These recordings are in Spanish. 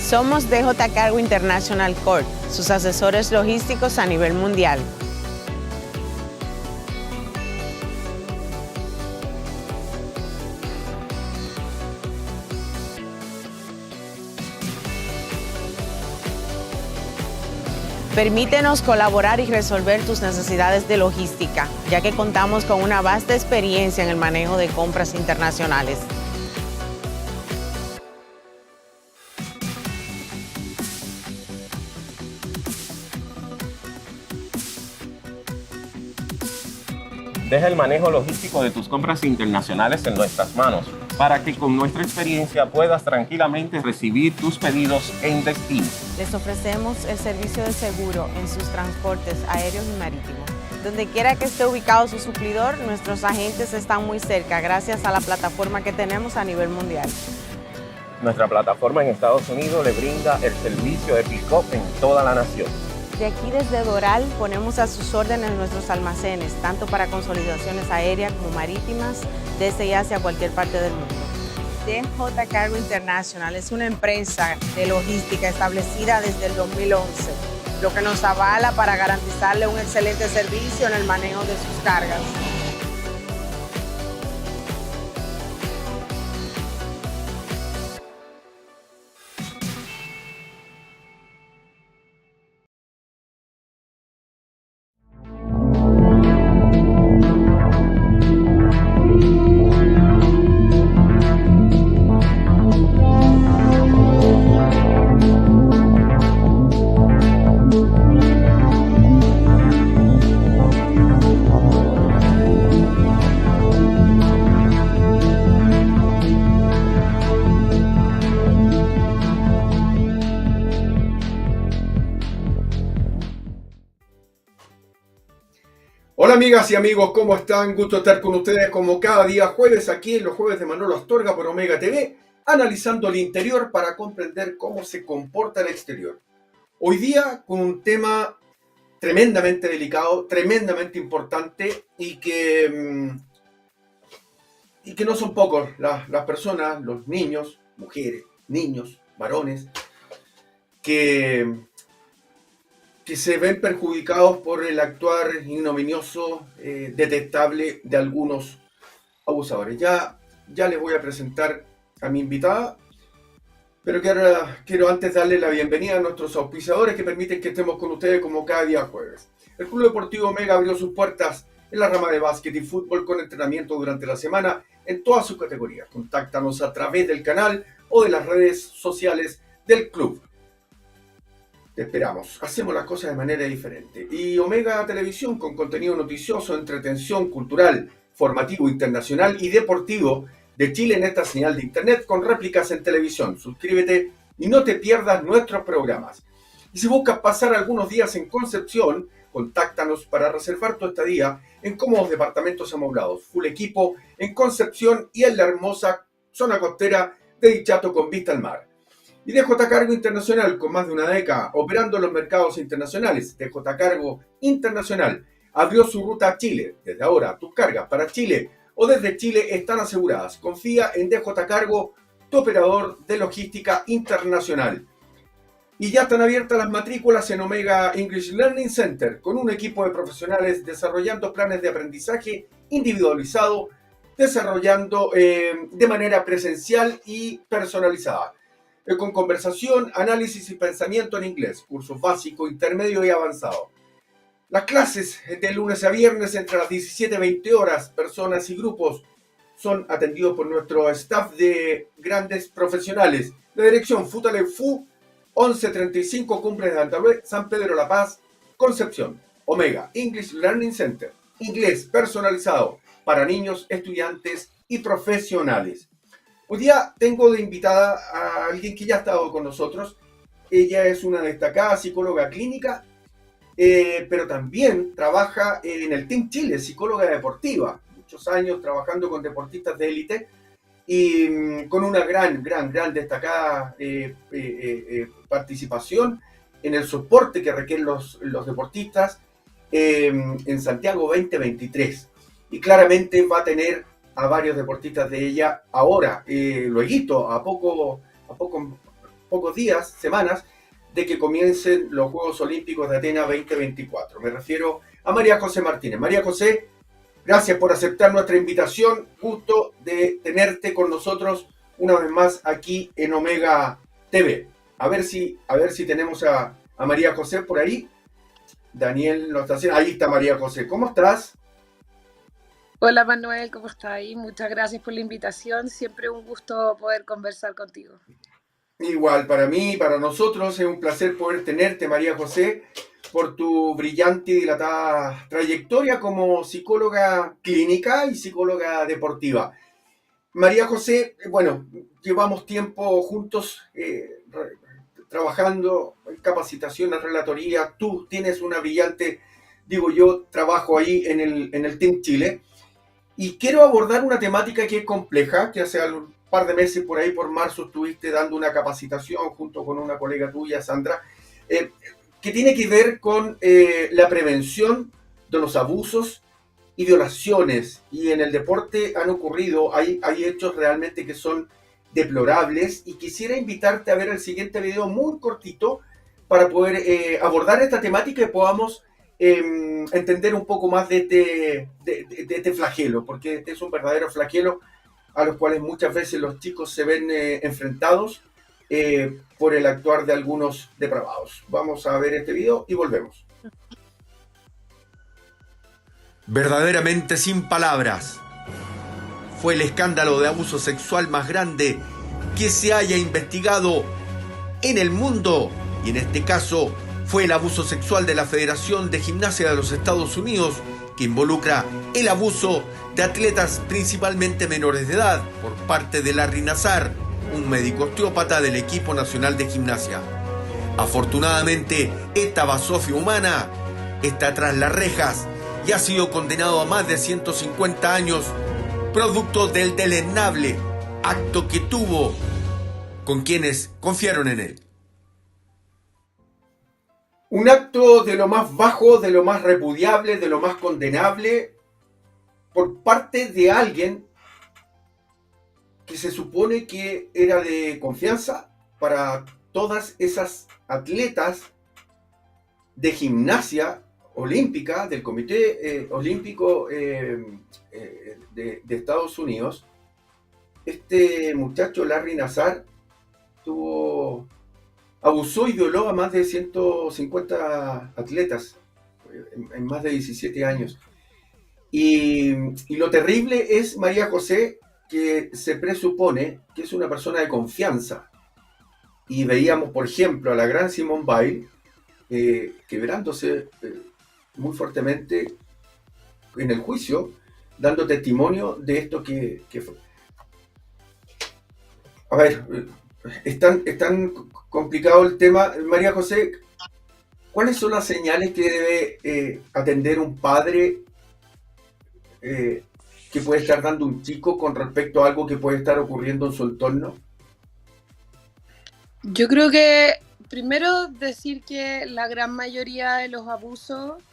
Somos DJ Cargo International Corp, sus asesores logísticos a nivel mundial. Permítenos colaborar y resolver tus necesidades de logística, ya que contamos con una vasta experiencia en el manejo de compras internacionales. Deja el manejo logístico de tus compras internacionales en nuestras manos para que con nuestra experiencia puedas tranquilamente recibir tus pedidos en destino. Les ofrecemos el servicio de seguro en sus transportes aéreos y marítimos. Donde quiera que esté ubicado su suplidor, nuestros agentes están muy cerca gracias a la plataforma que tenemos a nivel mundial. Nuestra plataforma en Estados Unidos le brinda el servicio de pick-up en toda la nación. De aquí desde Doral ponemos a sus órdenes nuestros almacenes, tanto para consolidaciones aéreas como marítimas, desde y hacia cualquier parte del mundo. DJ Cargo International es una empresa de logística establecida desde el 2011, lo que nos avala para garantizarle un excelente servicio en el manejo de sus cargas. Hola amigas y amigos, ¿cómo están? Gusto estar con ustedes como cada día jueves aquí en los jueves de Manolo Astorga por Omega TV, analizando el interior para comprender cómo se comporta el exterior. Hoy día con un tema tremendamente delicado, tremendamente importante y que no son pocos las personas, los niños, mujeres, niños, varones, que se ven perjudicados por el actuar ignominioso, detestable de algunos abusadores. Ya les voy a presentar a mi invitada, pero quiero antes darle la bienvenida a nuestros auspiciadores que permiten que estemos con ustedes como cada día jueves. El Club Deportivo Omega abrió sus puertas en la rama de básquet y fútbol con entrenamiento durante la semana en todas sus categorías. Contáctanos a través del canal o de las redes sociales del club. Te esperamos. Hacemos las cosas de manera diferente. Y Omega Televisión con contenido noticioso, entretención, cultural, formativo, internacional y deportivo de Chile en esta señal de internet con réplicas en televisión. Suscríbete y no te pierdas nuestros programas. Y si buscas pasar algunos días en Concepción, contáctanos para reservar tu estadía en cómodos departamentos amoblados, full equipo en Concepción y en la hermosa zona costera de Dichato con vista al mar. Y DJ Cargo Internacional, con más de una década operando en los mercados internacionales. DJ Cargo Internacional abrió su ruta a Chile. Desde ahora, tus cargas para Chile o desde Chile están aseguradas. Confía en DJ Cargo, tu operador de logística internacional. Y ya están abiertas las matrículas en Omega English Learning Center, con un equipo de profesionales desarrollando planes de aprendizaje individualizado, desarrollando de manera presencial y personalizada. Con conversación, análisis y pensamiento en inglés, cursos básico, intermedio y avanzado. Las clases de lunes a viernes entre las 17 y 20 horas, personas y grupos son atendidos por nuestro staff de grandes profesionales. La dirección Futalefu 1135 Cumbres de Antalué, San Pedro La Paz, Concepción. Omega English Learning Center, inglés personalizado para niños, estudiantes y profesionales. Hoy día tengo de invitada a alguien que ya ha estado con nosotros. Ella es una destacada psicóloga clínica, pero también trabaja en el Team Chile, psicóloga deportiva. Muchos años trabajando con deportistas de élite y con una gran destacada participación en el soporte que requieren los deportistas en Santiago 2023. Y claramente va a tener a varios deportistas de ella ahora, lueguito, a poco pocos días, semanas, de que comiencen los Juegos Olímpicos de Atenas 2024. Me refiero a María José Martínez. María José, gracias por aceptar nuestra invitación. Gusto de tenerte con nosotros una vez más aquí en Omega TV. A ver si tenemos a María José por ahí. Daniel no está haciendo. Ahí está María José. ¿Cómo estás? Hola Manuel, ¿cómo estás ahí? Muchas gracias por la invitación. Siempre un gusto poder conversar contigo. Igual, para mí, para nosotros es un placer poder tenerte, María José, por tu brillante y dilatada trayectoria como psicóloga clínica y psicóloga deportiva. María José, bueno, llevamos tiempo juntos trabajando en capacitaciones, relatoría. Tú tienes una brillante, digo yo, trabajo ahí en el Team Chile. Y quiero abordar una temática que es compleja, que hace un par de meses por ahí, por marzo, estuviste dando una capacitación junto con una colega tuya, Sandra, que tiene que ver con la prevención de los abusos y violaciones. Y en el deporte han ocurrido, hay hechos realmente que son deplorables, y quisiera invitarte a ver el siguiente video muy cortito para poder abordar esta temática y podamos entender un poco más de este flagelo, porque es un verdadero flagelo a los cuales muchas veces los chicos se ven enfrentados por el actuar de algunos depravados. Vamos a ver este video y volvemos. Verdaderamente sin palabras. Fue el escándalo de abuso sexual más grande que se haya investigado en el mundo, y en este caso fue el abuso sexual de la Federación de Gimnasia de los Estados Unidos, que involucra el abuso de atletas principalmente menores de edad por parte de Larry Nassar, un médico osteópata del equipo nacional de gimnasia. Afortunadamente, esta basofia humana está tras las rejas y ha sido condenado a más de 150 años, producto del deleznable acto que tuvo con quienes confiaron en él. Un acto de lo más bajo, de lo más repudiable, de lo más condenable, por parte de alguien que se supone que era de confianza para todas esas atletas de gimnasia olímpica, del Comité Olímpico de Estados Unidos. Este muchacho, Larry Nassar, abusó y violó a más de 150 atletas en más de 17 años. Y lo terrible es, María José, que se presupone que es una persona de confianza. Y veíamos, por ejemplo, a la gran Simone Biles quebrándose muy fuertemente en el juicio, dando testimonio de esto que fue. A ver, es tan complicado el tema. María José, ¿cuáles son las señales que debe atender un padre que puede estar dando un chico con respecto a algo que puede estar ocurriendo en su entorno? Yo creo que primero decir que la gran mayoría de los abusos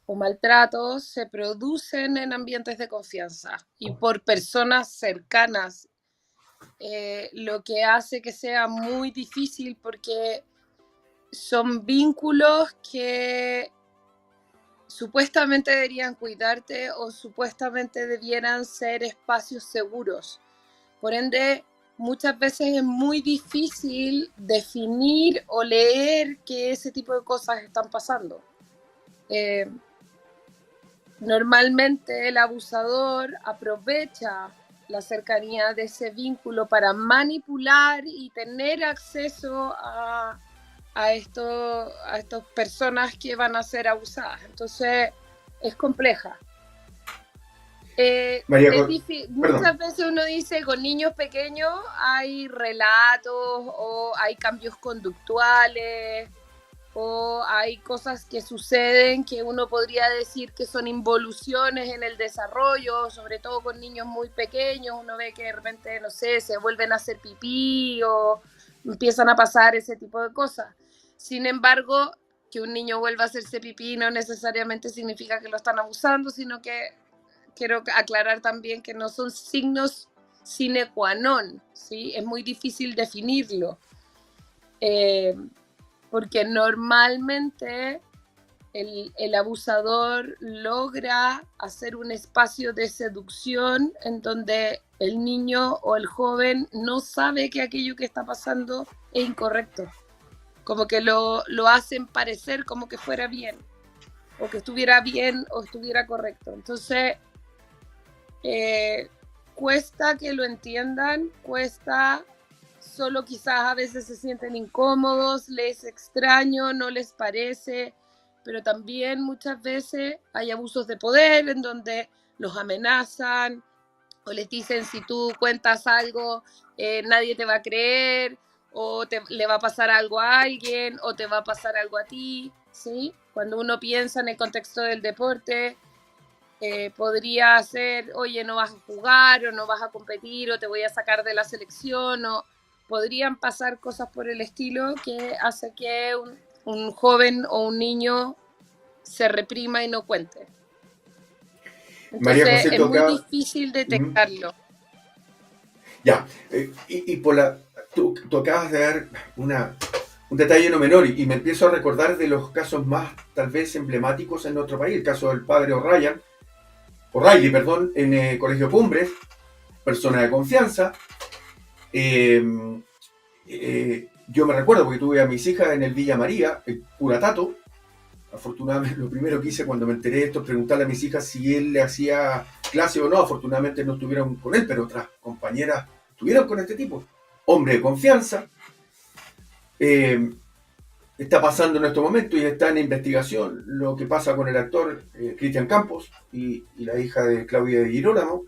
o maltratos se producen en ambientes de confianza y por personas cercanas, lo que hace que sea muy difícil porque son vínculos que supuestamente deberían cuidarte o supuestamente debieran ser espacios seguros. Por ende, muchas veces es muy difícil definir o leer que ese tipo de cosas están pasando. Normalmente el abusador aprovecha la cercanía de ese vínculo para manipular y tener acceso a estas personas que van a ser abusadas. Entonces es compleja. Muchas veces uno dice, con niños pequeños hay relatos o hay cambios conductuales o hay cosas que suceden que uno podría decir que son involuciones en el desarrollo, sobre todo con niños muy pequeños. Uno ve que de repente, no sé, se vuelven a hacer pipí o empiezan a pasar ese tipo de cosas. Sin embargo, que un niño vuelva a hacerse pipí no necesariamente significa que lo están abusando, sino que quiero aclarar también que no son signos sine qua non, ¿sí? Es muy difícil definirlo, porque normalmente el abusador logra hacer un espacio de seducción en donde el niño o el joven no sabe que aquello que está pasando es incorrecto. Como que lo hacen parecer como que fuera bien, o que estuviera bien o estuviera correcto. Entonces, cuesta que lo entiendan, cuesta, solo quizás a veces se sienten incómodos, les extraño, no les parece, pero también muchas veces hay abusos de poder en donde los amenazan o les dicen si tú cuentas algo, nadie te va a creer, o le va a pasar algo a alguien, o te va a pasar algo a ti, ¿sí? Cuando uno piensa en el contexto del deporte, podría ser, oye, no vas a jugar, o no vas a competir, o te voy a sacar de la selección, o podrían pasar cosas por el estilo que hace que un joven o un niño se reprima y no cuente. María Entonces José, es muy difícil Ujú. detectarlo. Ya, y tú acabas de dar un detalle no menor y me empiezo a recordar de los casos más tal vez emblemáticos en nuestro país, el caso del padre O'Reilly, perdón, en el Colegio Cumbres, persona de confianza. Yo me recuerdo porque tuve a mis hijas en el Villa María, el Curatato. Afortunadamente, lo primero que hice cuando me enteré de esto es preguntarle a mis hijas si él le hacía clase o no. Afortunadamente no estuvieron con él, pero otras compañeras estuvieron con este tipo. Hombre de confianza. Está pasando en estos momentos y está en investigación lo que pasa con el actor Cristian Campos y la hija de Claudia de Girolamo.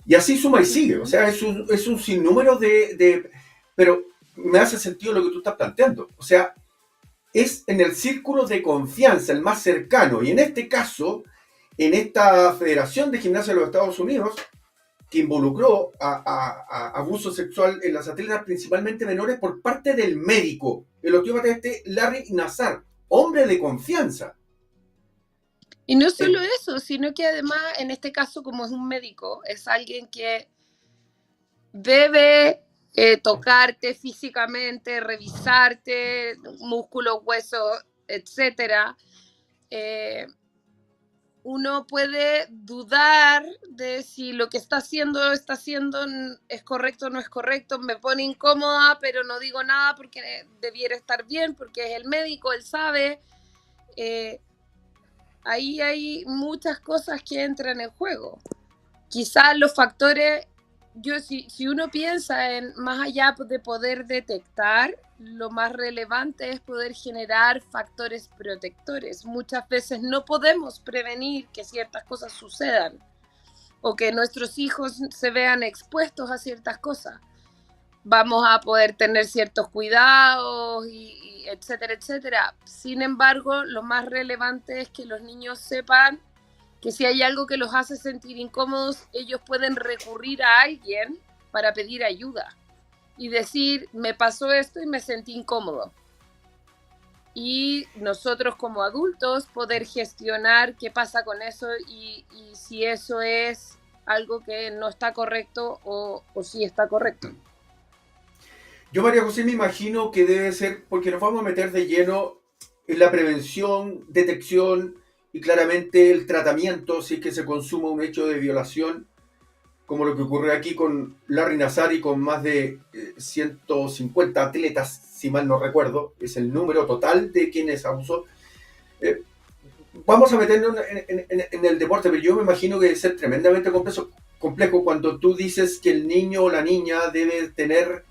Y así suma y sigue. O sea, es un sinnúmero Pero me hace sentido lo que tú estás planteando. O sea, es en el círculo de confianza, el más cercano. Y en este caso, en esta Federación de Gimnasia de los Estados Unidos, que involucró a abuso sexual en las atletas, principalmente menores, por parte del médico, el osteópata Larry Nassar, hombre de confianza. Y no solo eso, sino que además, en este caso, como es un médico, es alguien que debe tocarte físicamente, revisarte, músculos, huesos, etc. Uno puede dudar de si lo que está haciendo es correcto o no es correcto. Me pone incómoda, pero no digo nada porque debiera estar bien, porque es el médico, él sabe. Ahí hay muchas cosas que entran en juego. Quizás los factores, si uno piensa en más allá de poder detectar, lo más relevante es poder generar factores protectores. Muchas veces no podemos prevenir que ciertas cosas sucedan o que nuestros hijos se vean expuestos a ciertas cosas. Vamos a poder tener ciertos cuidados y etcétera, etcétera. Sin embargo, lo más relevante es que los niños sepan que si hay algo que los hace sentir incómodos, ellos pueden recurrir a alguien para pedir ayuda y decir, me pasó esto y me sentí incómodo. Y nosotros como adultos poder gestionar qué pasa con eso y si eso es algo que no está correcto o si está correcto. Yo, María José, me imagino que debe ser, porque nos vamos a meter de lleno en la prevención, detección y claramente el tratamiento si es que se consuma un hecho de violación, como lo que ocurrió aquí con Larry Nassar y con más de 150 atletas, si mal no recuerdo, es el número total de quienes abusó. Vamos a meternos en el deporte, pero yo me imagino que debe ser tremendamente complejo cuando tú dices que el niño o la niña debe tener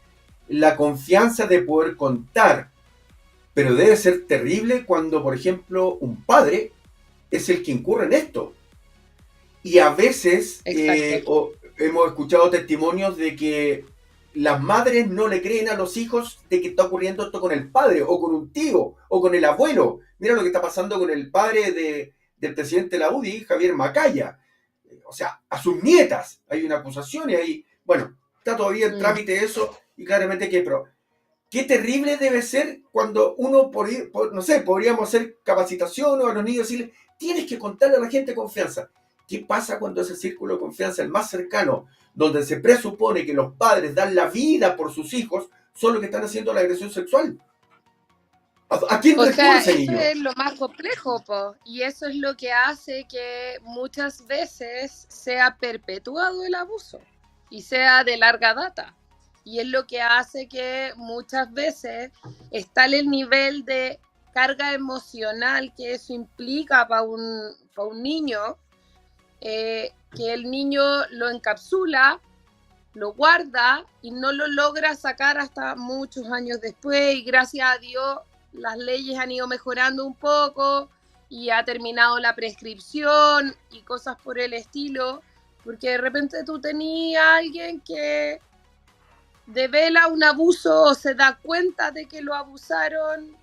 la confianza de poder contar, pero debe ser terrible cuando, por ejemplo, un padre es el que incurre en esto. Y a veces hemos escuchado testimonios de que las madres no le creen a los hijos de que está ocurriendo esto con el padre, o con un tío, o con el abuelo. Mira lo que está pasando con el padre del presidente de la UDI, Javier Macaya. O sea, a sus nietas hay una acusación y ahí, bueno, está todavía en trámite eso, y claramente que, pero qué terrible debe ser cuando uno, no sé, podríamos hacer capacitación o a los niños decirles, tienes que contarle a la gente confianza. ¿Qué pasa cuando ese círculo de confianza, el más cercano, donde se presupone que los padres dan la vida por sus hijos, son los que están haciendo la agresión sexual? ¿A quién O recurre sea, ese eso niño? es lo más complejo, po, y eso es lo que hace que muchas veces sea perpetuado el abuso y sea de larga data. Y es lo que hace que muchas veces está el nivel de carga emocional que eso implica para un niño, que el niño lo encapsula, lo guarda y no lo logra sacar hasta muchos años después, y gracias a Dios las leyes han ido mejorando un poco y ha terminado la prescripción y cosas por el estilo, porque de repente tú tenías a alguien que devela un abuso o se da cuenta de que lo abusaron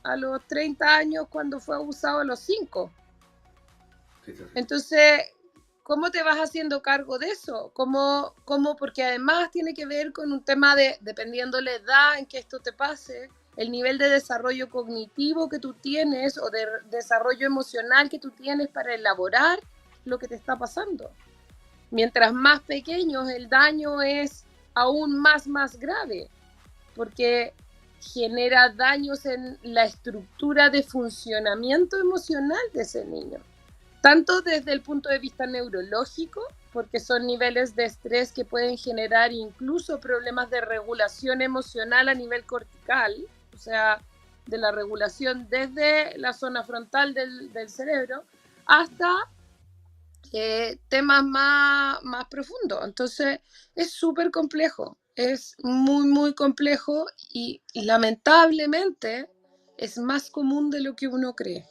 a los 30 años cuando fue abusado a los 5. Entonces, ¿cómo te vas haciendo cargo de eso? ¿Cómo? Porque además tiene que ver con un tema de, dependiendo la edad en que esto te pase, el nivel de desarrollo cognitivo que tú tienes o de desarrollo emocional que tú tienes para elaborar lo que te está pasando. Mientras más pequeños, el daño es aún más grave, porque genera daños en la estructura de funcionamiento emocional de ese niño. Tanto desde el punto de vista neurológico, porque son niveles de estrés que pueden generar incluso problemas de regulación emocional a nivel cortical, o sea, de la regulación desde la zona frontal del cerebro, hasta temas más profundos. Entonces, es súper complejo, es muy complejo y lamentablemente es más común de lo que uno cree.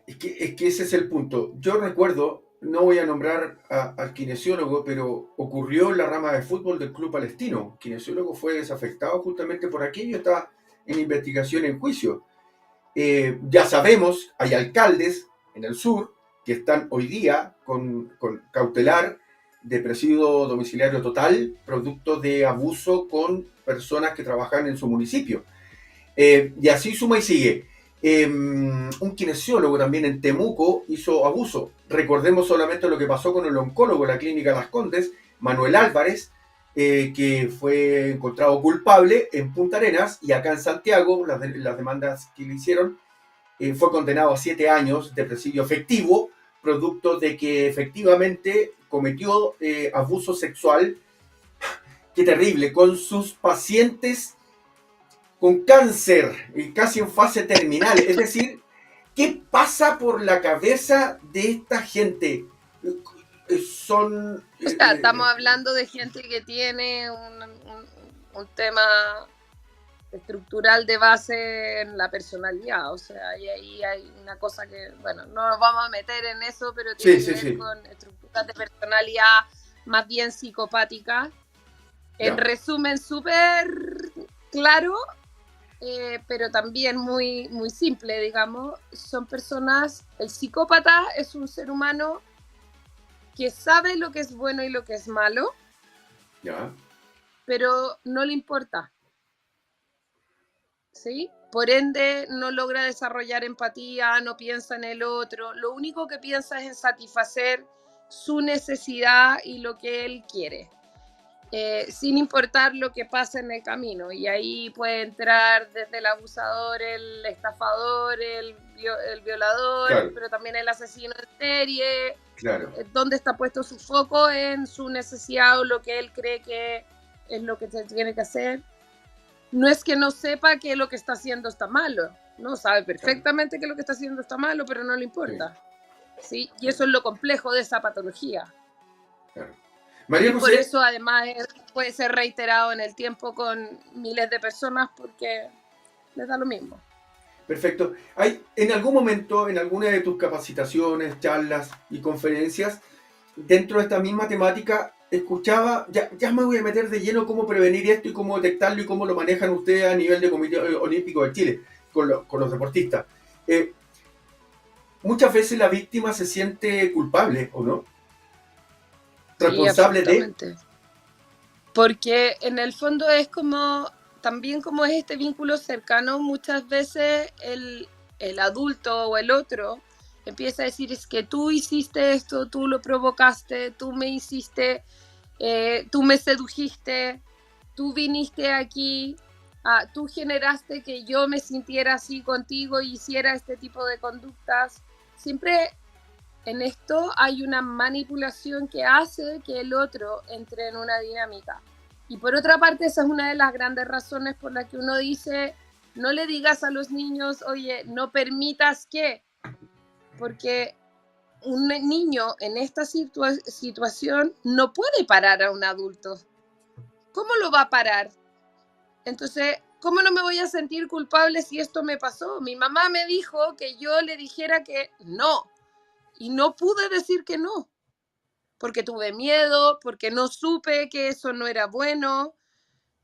Es que ese es el punto. Yo recuerdo, no voy a nombrar al kinesiólogo, pero ocurrió en la rama de fútbol del Club Palestino. El kinesiólogo fue desafectado justamente por aquello, está en investigación, en juicio. Ya sabemos, hay alcaldes en el sur que están hoy día con cautelar de presidio domiciliario total, producto de abuso con personas que trabajan en su municipio. Y así suma y sigue. Un kinesiólogo también en Temuco hizo abuso. Recordemos solamente lo que pasó con el oncólogo de la clínica Las Condes, Manuel Álvarez, que fue encontrado culpable en Punta Arenas, y acá en Santiago, las demandas que le hicieron, fue condenado a 7 años de presidio efectivo, producto de que efectivamente cometió abuso sexual, qué terrible, con sus pacientes con cáncer y casi en fase terminal. Es decir, ¿qué pasa por la cabeza de esta gente? Son... O sea, estamos hablando de gente que tiene un tema estructural de base en la personalidad, o sea, y ahí hay una cosa que, bueno, no nos vamos a meter en eso, pero tiene que ver con estructuras de personalidad más bien psicopáticas. En resumen, súper claro, pero también muy simple, digamos. Son personas, el psicópata es un ser humano que sabe lo que es bueno y lo que es malo, pero no le importa, ¿sí? Por ende, no logra desarrollar empatía, no piensa en el otro, lo único que piensa es en satisfacer su necesidad y lo que él quiere. Sin importar lo que pase en el camino, y ahí puede entrar desde el abusador, el estafador, el violador, claro, pero también el asesino en serie, claro, donde está puesto su foco en su necesidad o lo que él cree que es lo que se tiene que hacer. No es que no sepa que lo que está haciendo está malo, no sabe perfectamente que lo que está haciendo está malo, pero no le importa, ¿sí? Y eso es lo complejo de esa patología. Claro. María José, y por eso además puede ser reiterado en el tiempo con miles de personas, porque les da lo mismo. Perfecto. ¿Hay en algún momento, en alguna de tus capacitaciones, charlas y conferencias, dentro de esta misma temática, escuchaba, ya me voy a meter de lleno cómo prevenir esto y cómo detectarlo y cómo lo manejan ustedes a nivel de Comité Olímpico de Chile con los deportistas? Muchas veces la víctima se siente culpable, ¿o no? Responsable de... Porque en el fondo es como, también como es este vínculo cercano, muchas veces el adulto o el otro empieza a decir es que tú hiciste esto, tú lo provocaste, tú me hiciste, tú me sedujiste, tú viniste aquí, tú generaste que yo me sintiera así contigo y hiciera este tipo de conductas. Siempre en esto hay una manipulación que hace que el otro entre en una dinámica. Y por otra parte, esa es una de las grandes razones por las que uno dice, no le digas a los niños, oye, no permitas que, porque un niño en esta situación no puede parar a un adulto. ¿Cómo lo va a parar? Entonces, ¿cómo no me voy a sentir culpable si esto me pasó? Mi mamá me dijo que yo le dijera que no, y no pude decir que no, porque tuve miedo, porque no supe que eso no era bueno,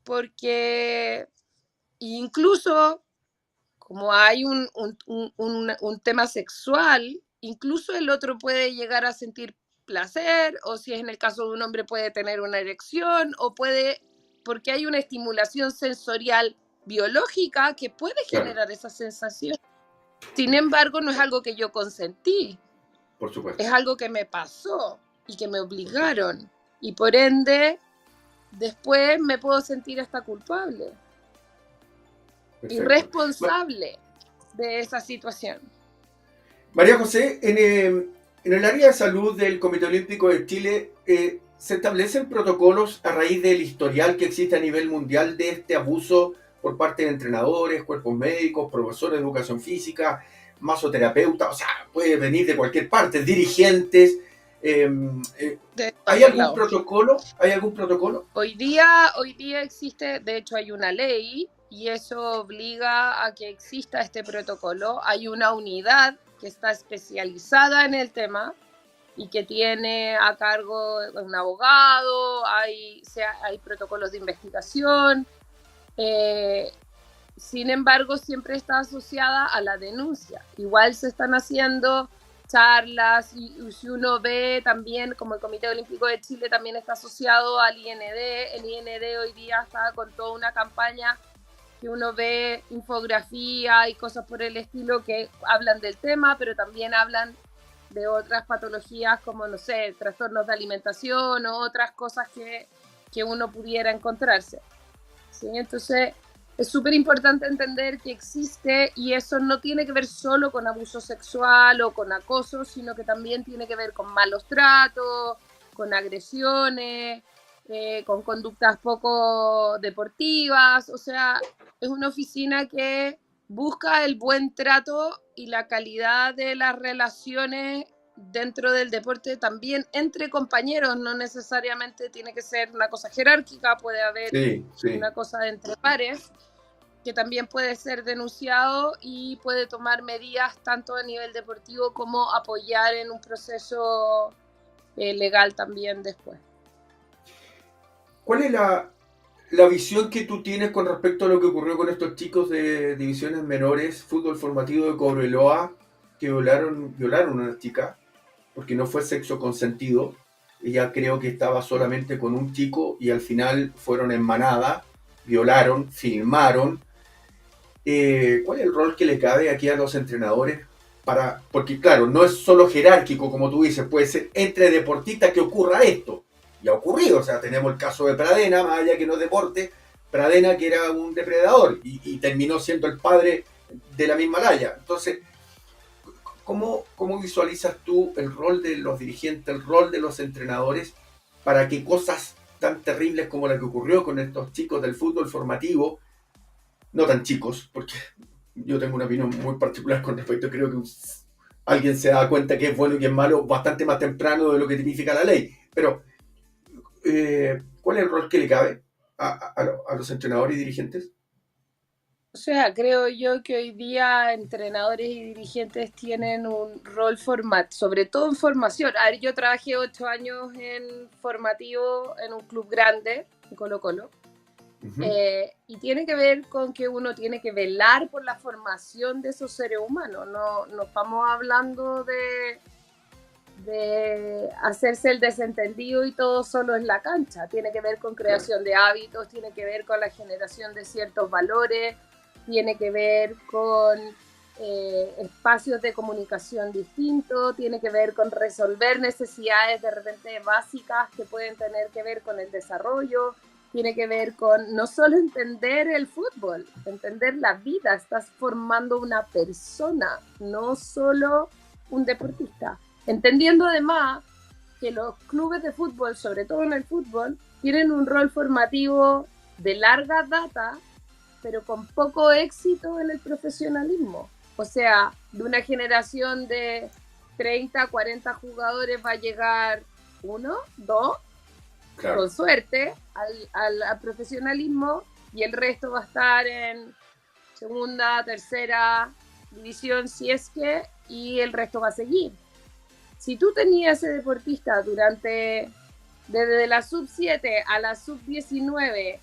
porque incluso como hay un tema sexual, incluso el otro puede llegar a sentir placer, o si es en el caso de un hombre puede tener una erección, o puede, porque hay una estimulación sensorial biológica que puede generar esa sensación. Sin embargo, no es algo que yo consentí, Por supuesto. es algo que me pasó y que me obligaron, y por ende, después me puedo sentir hasta culpable y Perfecto. responsable de esa situación. María José, en el área de salud del Comité Olímpico de Chile, ¿se establecen protocolos a raíz del historial que existe a nivel mundial de este abuso por parte de entrenadores, cuerpos médicos, profesores de educación física, masoterapeutas? O sea, puede venir de cualquier parte, dirigentes. ¿Hay algún protocolo? ¿Hay algún protocolo? Hoy día existe, de hecho hay una ley y eso obliga a que exista este protocolo. Hay una unidad que está especializada en el tema y que tiene a cargo un abogado, hay protocolos de investigación. Sin embargo, siempre está asociada a la denuncia. Igual se están haciendo charlas y si uno ve también, como el Comité Olímpico de Chile también está asociado al IND, el IND hoy día está con toda una campaña que uno ve infografía y cosas por el estilo que hablan del tema, pero también hablan de otras patologías como, no sé, trastornos de alimentación o otras cosas que uno pudiera encontrarse. ¿Sí? Entonces, es súper importante entender que existe y eso no tiene que ver solo con abuso sexual o con acoso, sino que también tiene que ver con malos tratos, con agresiones, con conductas poco deportivas. O sea, es una oficina que busca el buen trato y la calidad de las relaciones dentro del deporte también entre compañeros, no necesariamente tiene que ser una cosa jerárquica, puede haber una cosa entre pares, que también puede ser denunciado y puede tomar medidas tanto a nivel deportivo como apoyar en un proceso legal también después. ¿Cuál es la visión que tú tienes con respecto a lo que ocurrió con estos chicos de divisiones menores, fútbol formativo de Cobreloa, que violaron a una chica, porque no fue sexo consentido? Ella creo que estaba solamente con un chico y al final fueron en manada, violaron, filmaron. ¿Cuál es el rol que le cabe aquí a los entrenadores? Porque claro, no es solo jerárquico, como tú dices, puede ser entre deportistas que ocurra esto. Y ha ocurrido, o sea, tenemos el caso de Pradena, más allá que no es deporte, Pradena que era un depredador y terminó siendo el padre de la misma Laya. Entonces, ¿cómo visualizas tú el rol de los dirigentes, el rol de los entrenadores para que cosas tan terribles como la que ocurrió con estos chicos del fútbol formativo, no tan chicos, porque yo tengo una opinión muy particular con respecto, creo que alguien se da cuenta que es bueno y que es malo bastante más temprano de lo que tipifica la ley, pero ¿cuál es el rol que le cabe a los entrenadores y dirigentes? O sea, creo yo que hoy día entrenadores y dirigentes tienen un rol sobre todo en formación. A ver, yo trabajé 8 años en formativo en un club grande, en Colo-Colo, y tiene que ver con que uno tiene que velar por la formación de esos seres humanos. No estamos hablando de hacerse el desentendido y todo solo en la cancha. Tiene que ver con creación de hábitos, tiene que ver con la generación de ciertos valores, tiene que ver con espacios de comunicación distintos, tiene que ver con resolver necesidades de repente básicas que pueden tener que ver con el desarrollo, tiene que ver con no solo entender el fútbol, entender la vida, estás formando una persona, no solo un deportista. Entendiendo además que los clubes de fútbol, sobre todo en el fútbol, tienen un rol formativo de larga data, pero con poco éxito en el profesionalismo. O sea, de una generación de 30, 40 jugadores va a llegar 1, 2, Claro. con suerte, al profesionalismo, y el resto va a estar en segunda, tercera división, si es que, y el resto va a seguir. Si tú tenías ese deportista desde la sub-7 a la sub-19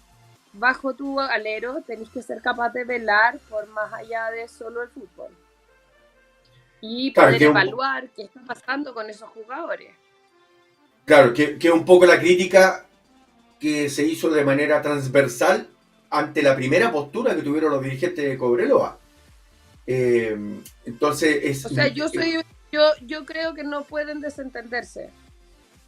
bajo tu alero, tenés que ser capaz de velar por más allá de solo el fútbol. Y Claro, poder evaluar qué está pasando con esos jugadores. Claro, que un poco la crítica que se hizo de manera transversal ante la primera postura que tuvieron los dirigentes de Cobreloa. Entonces es... O sea, yo creo que no pueden desentenderse.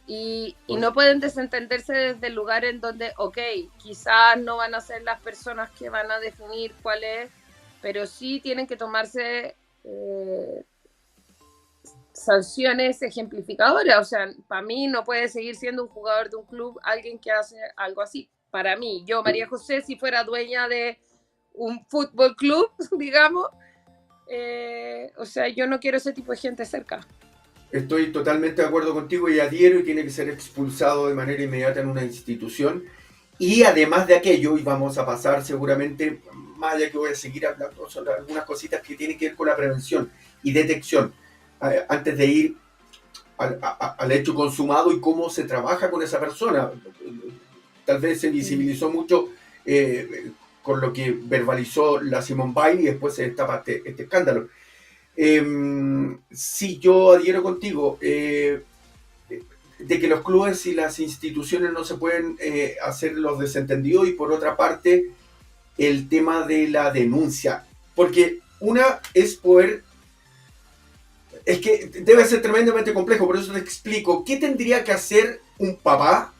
Y no pueden desentenderse desde el lugar en donde, ok, quizás no van a ser las personas que van a definir cuál es, pero sí tienen que tomarse sanciones ejemplificadoras. O sea, para mí no puede seguir siendo un jugador de un club alguien que hace algo así. Para mí, yo, María José, si fuera dueña de un fútbol club, digamos, o sea, yo no quiero ese tipo de gente cerca. Estoy totalmente de acuerdo contigo y adhiero, y tiene que ser expulsado de manera inmediata en una institución. Y además de aquello, y vamos a pasar seguramente, más allá que voy a seguir hablando sobre algunas cositas que tienen que ver con la prevención y detección, antes de ir al hecho consumado y cómo se trabaja con esa persona. Tal vez se visibilizó mucho con lo que verbalizó la Simone Biles y después se destapa este escándalo. Sí, yo adhiero contigo de que los clubes y las instituciones no se pueden hacer los desentendidos, y por otra parte el tema de la denuncia, porque una es poder, es que debe ser tremendamente complejo, por eso te explico qué tendría que hacer un papá,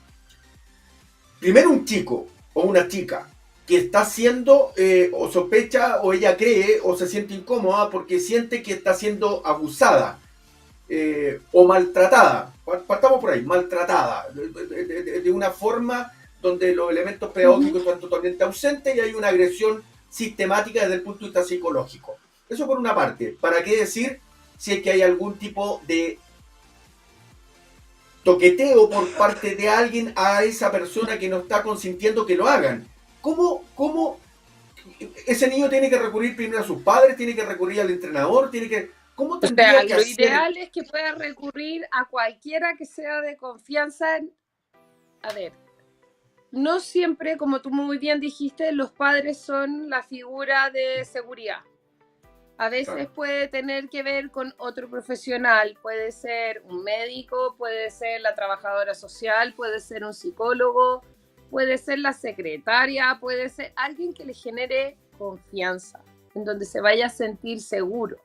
primero un chico o una chica que está siendo o sospecha o ella cree o se siente incómoda porque siente que está siendo abusada o maltratada. Partamos por ahí, maltratada, de una forma donde los elementos pedagógicos están totalmente ausentes y hay una agresión sistemática desde el punto de vista psicológico. Eso por una parte. ¿Para qué decir si es que hay algún tipo de toqueteo por parte de alguien a esa persona que no está consintiendo que lo hagan? ¿Cómo ese niño tiene que recurrir primero a sus padres, tiene que recurrir al entrenador, ¿cómo tendría que lo hacer? ideal es que pueda recurrir a cualquiera que sea de confianza. A ver, no siempre, como tú muy bien dijiste, los padres son la figura de seguridad. A veces puede tener que ver con otro profesional, puede ser un médico, puede ser la trabajadora social, puede ser un psicólogo, puede ser la secretaria, puede ser alguien que le genere confianza, en donde se vaya a sentir seguro,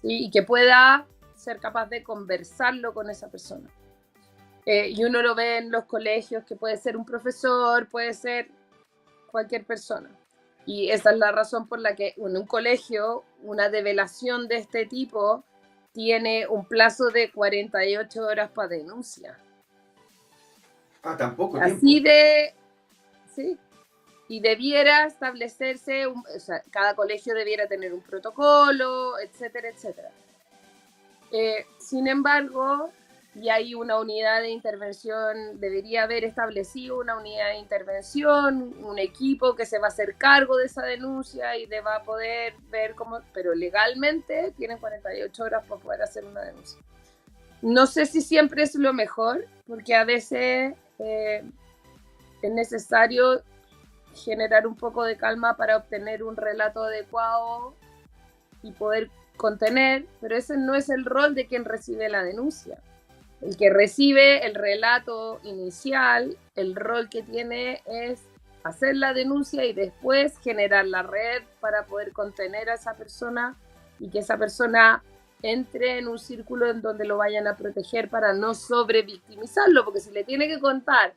¿sí? Y que pueda ser capaz de conversarlo con esa persona. Y uno lo ve en los colegios, que puede ser un profesor, puede ser cualquier persona. Y esa es la razón por la que en un colegio una develación de este tipo tiene un plazo de 48 horas para denuncia. Tampoco Así tiempo. sí. Y debiera establecerse, o sea, cada colegio debiera tener un protocolo, etcétera, etcétera. Sin embargo, y hay una unidad de intervención, debería haber establecido una unidad de intervención, un equipo que se va a hacer cargo de esa denuncia y va a poder ver cómo, pero legalmente tienen 48 horas para poder hacer una denuncia. No sé si siempre es lo mejor, porque a veces es necesario generar un poco de calma para obtener un relato adecuado y poder contener, pero ese no es el rol de quien recibe la denuncia. El que recibe el relato inicial, el rol que tiene es hacer la denuncia y después generar la red para poder contener a esa persona y que esa persona entre en un círculo en donde lo vayan a proteger para no sobrevictimizarlo, porque si le tiene que contar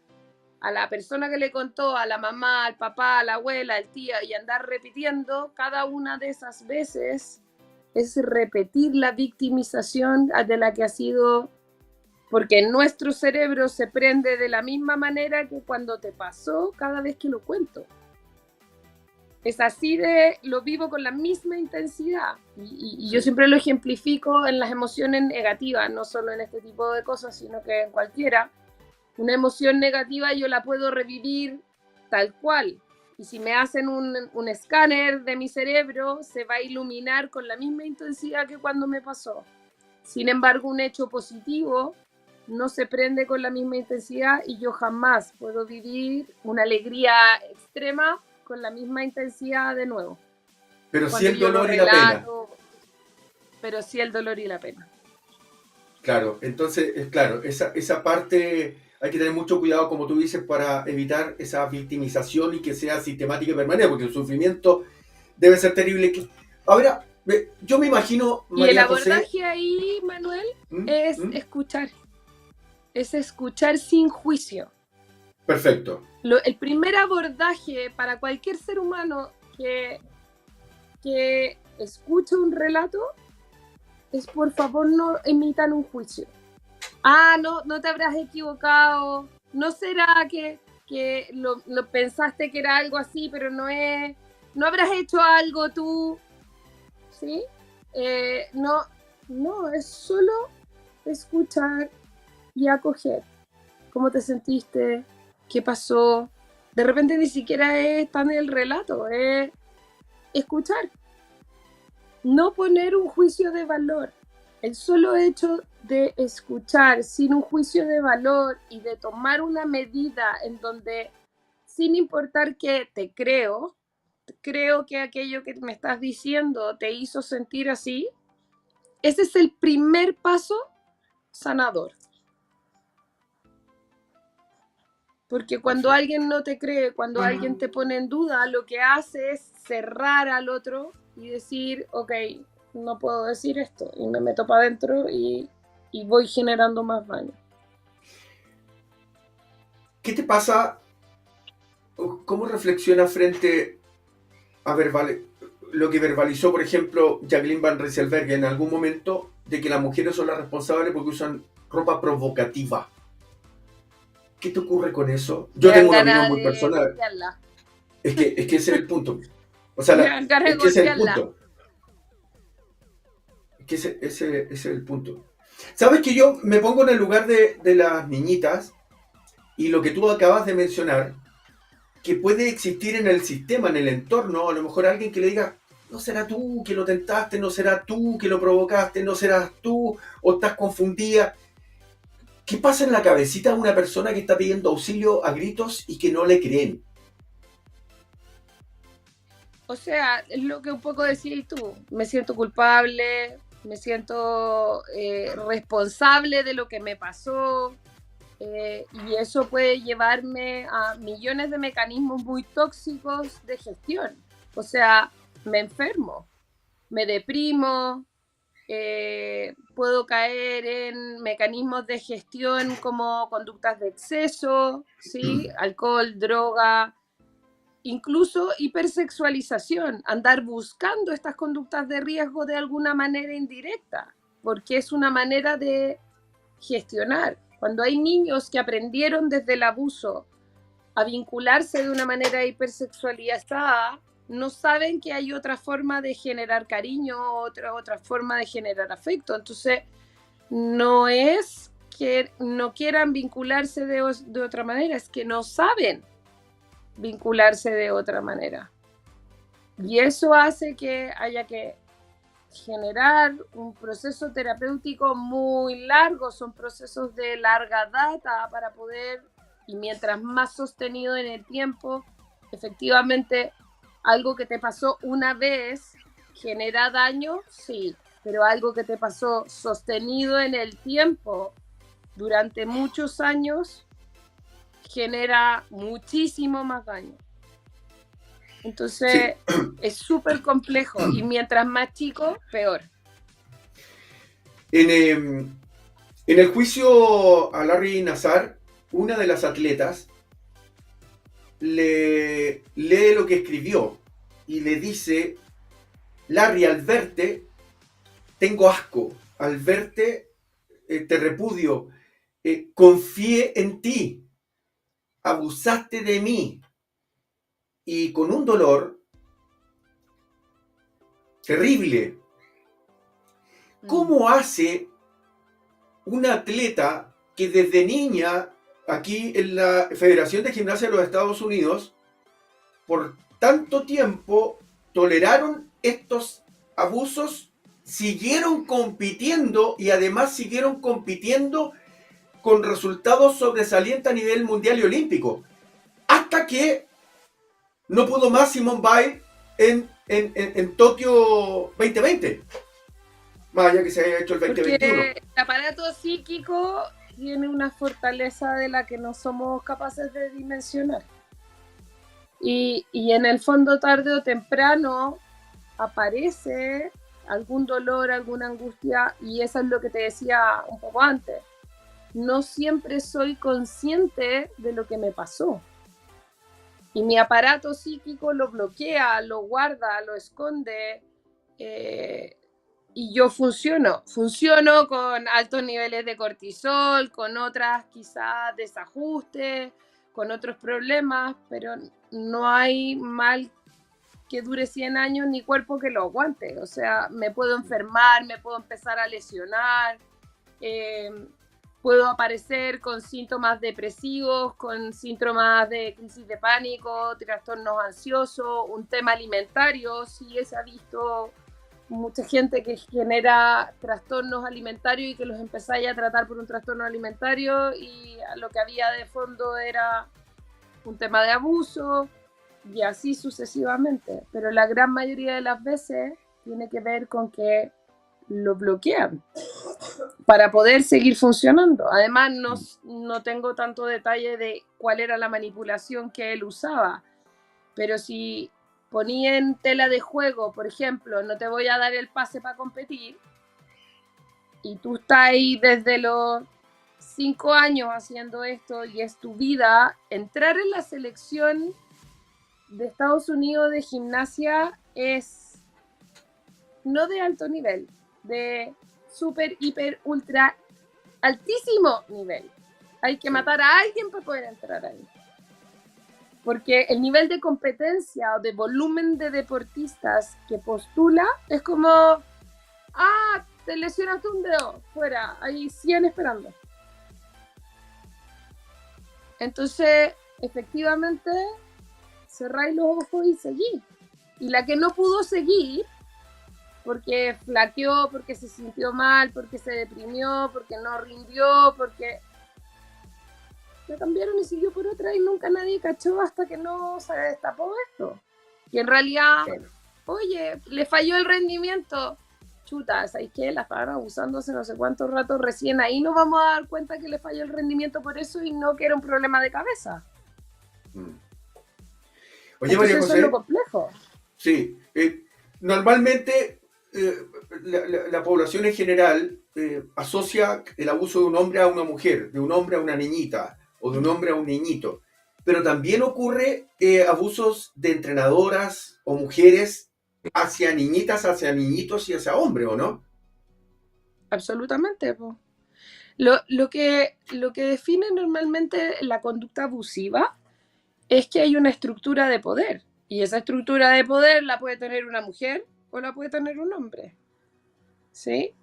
a la persona que le contó, a la mamá, al papá, a la abuela, al tío, y andar repitiendo cada una de esas veces, es repetir la victimización de la que ha sido, porque nuestro cerebro se prende de la misma manera que cuando te pasó cada vez que lo cuento. Es así de, lo vivo con la misma intensidad y yo siempre lo ejemplifico en las emociones negativas, no solo en este tipo de cosas, sino que en cualquiera. Una emoción negativa yo la puedo revivir tal cual, y si me hacen un escáner de mi cerebro, se va a iluminar con la misma intensidad que cuando me pasó. Sin embargo, un hecho positivo no se prende con la misma intensidad y yo jamás puedo vivir una alegría extrema con la misma intensidad de nuevo. Pero sí Cuando el yo lo dolor y la pena. relato, pero sí el dolor y la pena. Claro, entonces, claro, esa parte hay que tener mucho cuidado, como tú dices, para evitar esa victimización y que sea sistemática y permanente, porque el sufrimiento debe ser terrible. Ahora, yo me imagino, Y el María abordaje José, ahí, Manuel, ¿Mm? es ¿Mm? escuchar. Es escuchar sin juicio. Perfecto. El primer abordaje para cualquier ser humano que escuche un relato es, por favor, no emitan un juicio. Ah, no te habrás equivocado. ¿No será que lo pensaste que era algo así, pero no es? ¿No habrás hecho algo tú? ¿Sí? No, es solo escuchar y acoger. ¿Cómo te sentiste? ¿Qué pasó? De repente ni siquiera es tan el relato, es escuchar. No poner un juicio de valor. El solo hecho de escuchar sin un juicio de valor y de tomar una medida en donde, sin importar que te creo que aquello que me estás diciendo te hizo sentir así, ese es el primer paso sanador. Porque cuando alguien no te cree, cuando alguien te pone en duda, lo que hace es cerrar al otro y decir, ok, no puedo decir esto, y me meto para adentro y voy generando más daño. ¿Qué te pasa? ¿Cómo reflexionas frente a lo que verbalizó, por ejemplo, Jacqueline Van Rysselberghe en algún momento, de que las mujeres son las responsables porque usan ropa provocativa? ¿Qué te ocurre con eso? Yo tengo una opinión muy personal. Es que ese es el punto. O sea, es que ese es el punto. Es que ese es el punto. Sabes que yo me pongo en el lugar de las niñitas y lo que tú acabas de mencionar, que puede existir en el sistema, en el entorno, a lo mejor alguien que le diga, no será tú que lo tentaste, no será tú que lo provocaste, no serás tú, o estás confundida. ¿Qué pasa en la cabecita de una persona que está pidiendo auxilio a gritos y que no le creen? O sea, es lo que un poco decías tú. Me siento culpable, me siento responsable de lo que me pasó, y eso puede llevarme a millones de mecanismos muy tóxicos de gestión. O sea, me enfermo, me deprimo, puedo caer en mecanismos de gestión como conductas de exceso, ¿sí? Alcohol, droga, incluso hipersexualización, andar buscando estas conductas de riesgo de alguna manera indirecta, porque es una manera de gestionar. Cuando hay niños que aprendieron desde el abuso a vincularse de una manera hipersexualizada, no saben que hay otra forma de generar cariño, otra forma de generar afecto. Entonces, no es que no quieran vincularse de otra manera, es que no saben vincularse de otra manera. Y eso hace que haya que generar un proceso terapéutico muy largo, son procesos de larga data para poder, y mientras más sostenido en el tiempo, efectivamente algo que te pasó una vez genera daño, sí, pero algo que te pasó sostenido en el tiempo durante muchos años genera muchísimo más daño. Entonces, Sí. es súper complejo y mientras más chico, peor. En el juicio a Larry Nassar, una de las atletas le lee lo que escribió y le dice: Larry, al verte, tengo asco. Al verte, te repudio. Confié en ti. Abusaste de mí. Y con un dolor terrible. ¿Cómo hace una atleta que desde niña, aquí en la Federación de Gimnasia de los Estados Unidos, por tanto tiempo toleraron estos abusos, siguieron compitiendo y además siguieron compitiendo con resultados sobresalientes a nivel mundial y olímpico? Hasta que no pudo más Simone Biles en Tokio 2020. Más allá que se haya hecho el 2021. Porque el aparato psíquico tiene una fortaleza de la que no somos capaces de dimensionar. Y en el fondo, tarde o temprano, aparece algún dolor, alguna angustia, y eso es lo que te decía un poco antes. No siempre soy consciente de lo que me pasó. Y mi aparato psíquico lo bloquea, lo guarda, lo esconde. Y yo funciono con altos niveles de cortisol, con otras quizás desajustes, con otros problemas, pero no hay mal que dure 100 años ni cuerpo que lo aguante. O sea, me puedo enfermar, me puedo empezar a lesionar, puedo aparecer con síntomas depresivos, con síntomas de crisis de pánico, trastornos ansiosos, un tema alimentario, sí se ha visto mucha gente que genera trastornos alimentarios y que los empezáis a tratar por un trastorno alimentario y lo que había de fondo era un tema de abuso y así sucesivamente. Pero la gran mayoría de las veces tiene que ver con que lo bloquean para poder seguir funcionando. Además, no tengo tanto detalle de cuál era la manipulación que él usaba, pero si ponía en tela de juego, por ejemplo, no te voy a dar el pase para competir, y tú estás ahí desde los 5 años haciendo esto y es tu vida, entrar en la selección de Estados Unidos de gimnasia es no de alto nivel, de súper, hiper, ultra, altísimo nivel. Hay que matar a alguien para poder entrar ahí. Porque el nivel de competencia o de volumen de deportistas que postula es como, te lesionaste un dedo, fuera, hay 100 esperando. Entonces, efectivamente, cerráis los ojos y seguí. Y la que no pudo seguir, porque flaqueó, porque se sintió mal, porque se deprimió, porque no rindió, porque la cambiaron y siguió por otra y nunca nadie cachó hasta que no se destapó esto. Y en realidad, oye, le falló el rendimiento. Chuta, ¿sabes qué? La estaban abusando hace no sé cuánto rato, recién ahí nos vamos a dar cuenta que le falló el rendimiento por eso y no que era un problema de cabeza. Oye, entonces, María eso José, es lo complejo. Sí, normalmente la población en general asocia el abuso de un hombre a una mujer, de un hombre a una niñita o de un hombre a un niñito, pero también ocurre abusos de entrenadoras o mujeres hacia niñitas, hacia niñitos y hacia hombres, ¿o no? Absolutamente. Po. Lo que define normalmente la conducta abusiva es que hay una estructura de poder. Y esa estructura de poder la puede tener una mujer o la puede tener un hombre. ¿Sí?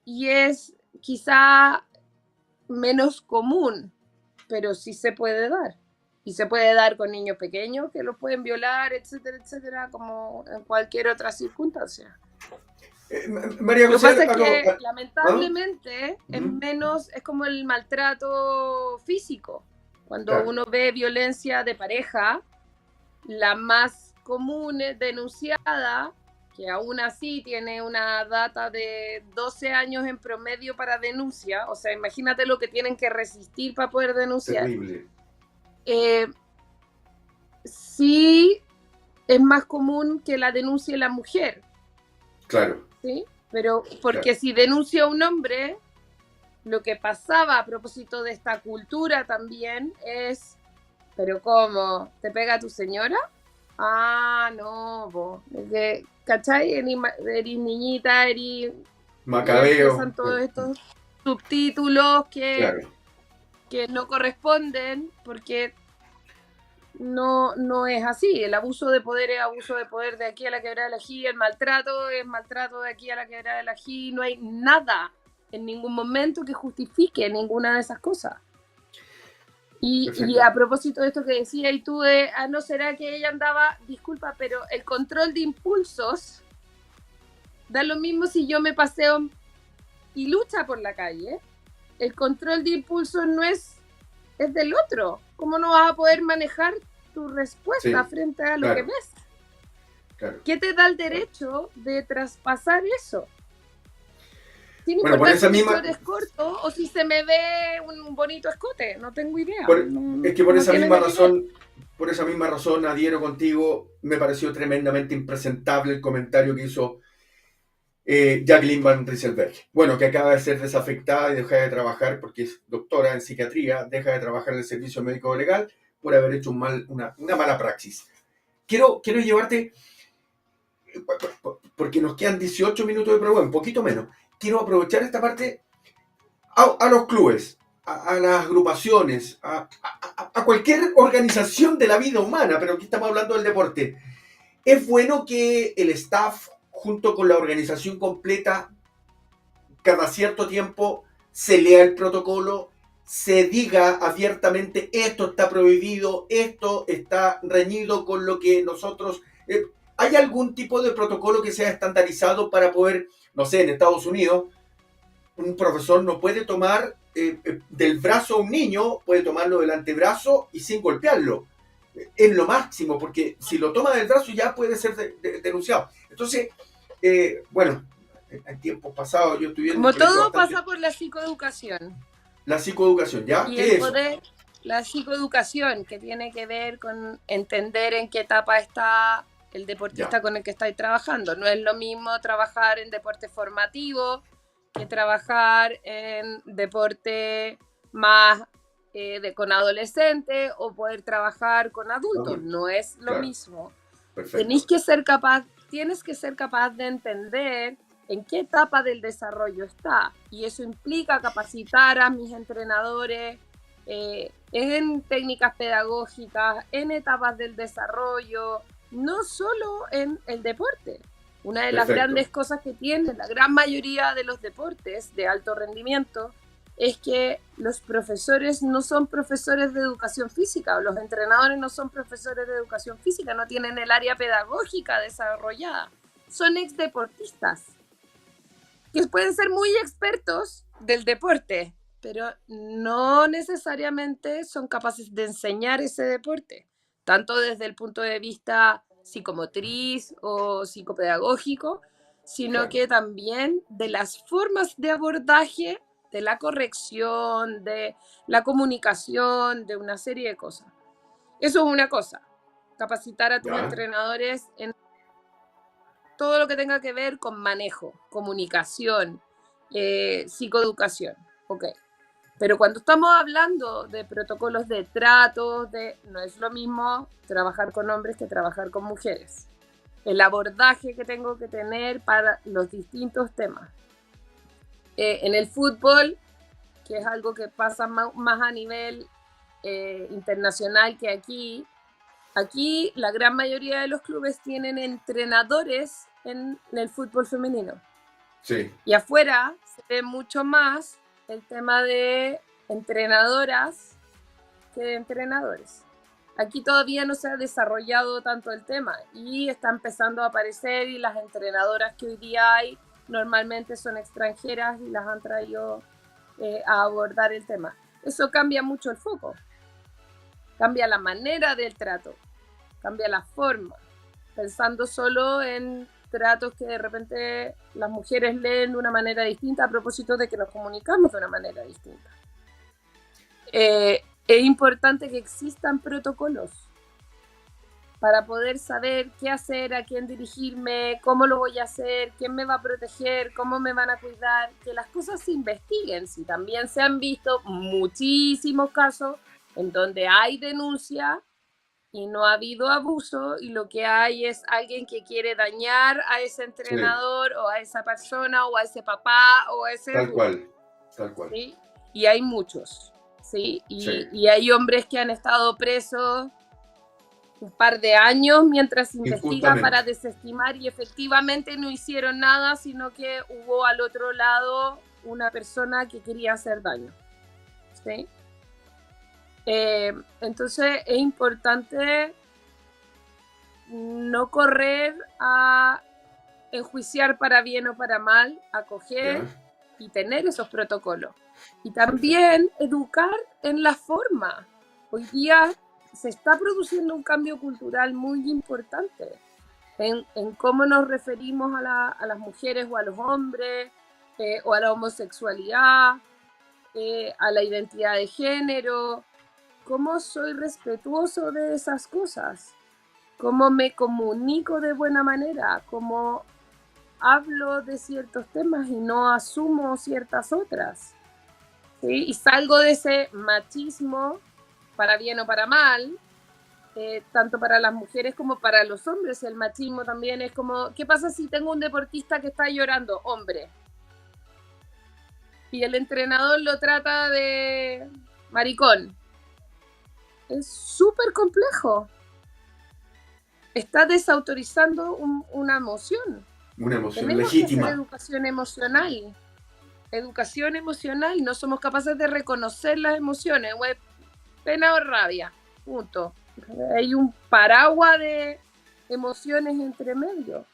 Y es quizá menos común, pero sí se puede dar. Y se puede dar con niños pequeños que los pueden violar, etcétera, etcétera, como en cualquier otra circunstancia. María Lo que José, pasa es que lamentablemente es ¿Mm? menos, es como el maltrato físico. Cuando uno ve violencia de pareja, la más común denunciada, que aún así tiene una data de 12 años en promedio para denuncia, o sea, imagínate lo que tienen que resistir para poder denunciar. Terrible. sí es más común que la denuncie la mujer, Claro, ¿sí? Pero porque claro. si denuncia un hombre, lo que pasaba a propósito de esta cultura también es, pero ¿cómo? ¿Te pega tu señora? Ah, no, vos. ¿Cachai? Eres niñita, y Macabeo. empiezan todos estos subtítulos Claro. que no corresponden porque no es así. El abuso de poder es abuso de poder de aquí a la quebrada del Ají, el maltrato es maltrato de aquí a la quebrada del Ají. No hay nada en ningún momento que justifique ninguna de esas cosas. Y Perfecto. a propósito de esto que decía y tú de, no será que ella andaba, disculpa, pero el control de impulsos da lo mismo si yo me paseo y lucha por la calle. El control de impulsos no es del otro. ¿Cómo no vas a poder manejar tu respuesta Sí, frente a lo que claro, ves? claro. ¿Qué te da el derecho de traspasar eso? Sin Bueno, por importar esa si mi misma, short es corto o si se me ve un bonito escote, no tengo idea. es que No tiene nada que ver. por esa misma razón adhiero contigo. Me pareció tremendamente impresentable el comentario que hizo Jacqueline Van Rieselberg. Bueno, que acaba de ser desafectada y deja de trabajar porque es doctora en psiquiatría, deja de trabajar en el servicio médico legal por haber hecho una mala praxis. Quiero llevarte, porque nos quedan 18 minutos de programa, un poquito menos. Quiero aprovechar esta parte a los clubes, a las agrupaciones, a cualquier organización de la vida humana, pero aquí estamos hablando del deporte. Es bueno que el staff, junto con la organización completa, cada cierto tiempo se lea el protocolo, se diga abiertamente esto está prohibido, esto está reñido con lo que nosotros... ¿Hay algún tipo de protocolo que sea estandarizado para poder, no sé, en Estados Unidos, un profesor no puede tomar del brazo a un niño, puede tomarlo del antebrazo y sin golpearlo? Es lo máximo, porque si lo toma del brazo ya puede ser denunciado. Entonces, bueno, en tiempos pasados yo estuve en un Como colegio todo bastante... pasa por la psicoeducación. La psicoeducación, ¿ya? Y ¿Qué el es eso? poder, la psicoeducación, que tiene que ver con entender en qué etapa está el Ya, deportista con el que estáis trabajando. No es lo mismo trabajar en deporte formativo que trabajar en deporte más con adolescentes o poder trabajar con adultos. adulto, No es lo claro, mismo. perfecto. Tienes que ser capaz de entender en qué etapa del desarrollo está. Y eso implica capacitar a mis entrenadores en técnicas pedagógicas, en etapas del desarrollo, no solo en el deporte. Una de las Perfecto, grandes cosas que tiene la gran mayoría de los deportes de alto rendimiento es que los profesores no son profesores de educación física, o los entrenadores no son profesores de educación física, no tienen el área pedagógica desarrollada. Son exdeportistas, que pueden ser muy expertos del deporte, pero no necesariamente son capaces de enseñar ese deporte, tanto desde el punto de vista psicomotriz o psicopedagógico, sino claro. que también de las formas de abordaje, de la corrección, de la comunicación, de una serie de cosas. Eso es una cosa, capacitar a tus Ya, entrenadores en todo lo que tenga que ver con manejo, comunicación, psicoeducación. Ok. Pero cuando estamos hablando de protocolos de trato, no es lo mismo trabajar con hombres que trabajar con mujeres. El abordaje que tengo que tener para los distintos temas. En el fútbol, que es algo que pasa más a nivel internacional que aquí la gran mayoría de los clubes tienen entrenadores en el fútbol femenino. sí, Y afuera se ve mucho más el tema de entrenadoras que de entrenadores. Aquí todavía no se ha desarrollado tanto el tema y está empezando a aparecer, y las entrenadoras que hoy día hay normalmente son extranjeras y las han traído a abordar el tema. Eso cambia mucho el foco, cambia la manera del trato, cambia la forma, pensando solo en tratos que de repente las mujeres leen de una manera distinta a propósito de que nos comunicamos de una manera distinta. Es importante que existan protocolos, para poder saber qué hacer, a quién dirigirme, cómo lo voy a hacer, quién me va a proteger, cómo me van a cuidar, que las cosas se investiguen. Si también se han visto muchísimos casos en donde hay denuncia y no ha habido abuso, y lo que hay es alguien que quiere dañar a ese entrenador, o a esa persona, o a ese papá, o a ese Tal adulto. cual, tal cual. ¿Sí? Y hay muchos, ¿sí? Sí. Y hay hombres que han estado presos un par de años mientras investigan Injustamente. para desestimar, y efectivamente no hicieron nada, sino que hubo al otro lado una persona que quería hacer daño. ¿Sí? Entonces es importante no correr a enjuiciar para bien o para mal, acoger Ya. y tener esos protocolos. Y también educar en la forma. Hoy día se está produciendo un cambio cultural muy importante en cómo nos referimos a las mujeres o a los hombres, o a la homosexualidad, a la identidad de género, cómo soy respetuoso de esas cosas, cómo me comunico de buena manera, cómo hablo de ciertos temas y no asumo ciertas otras. ¿Sí? Y salgo de ese machismo, para bien o para mal, tanto para las mujeres como para los hombres. El machismo también es como, ¿qué pasa si tengo un deportista que está llorando? Hombre. Y el entrenador lo trata de maricón. Es súper complejo. Está desautorizando una emoción. Una emoción Tenemos legítima. que hacer educación emocional. Educación emocional. No somos capaces de reconocer las emociones. O es pena o rabia. Punto. Hay un paraguas de emociones entre medio.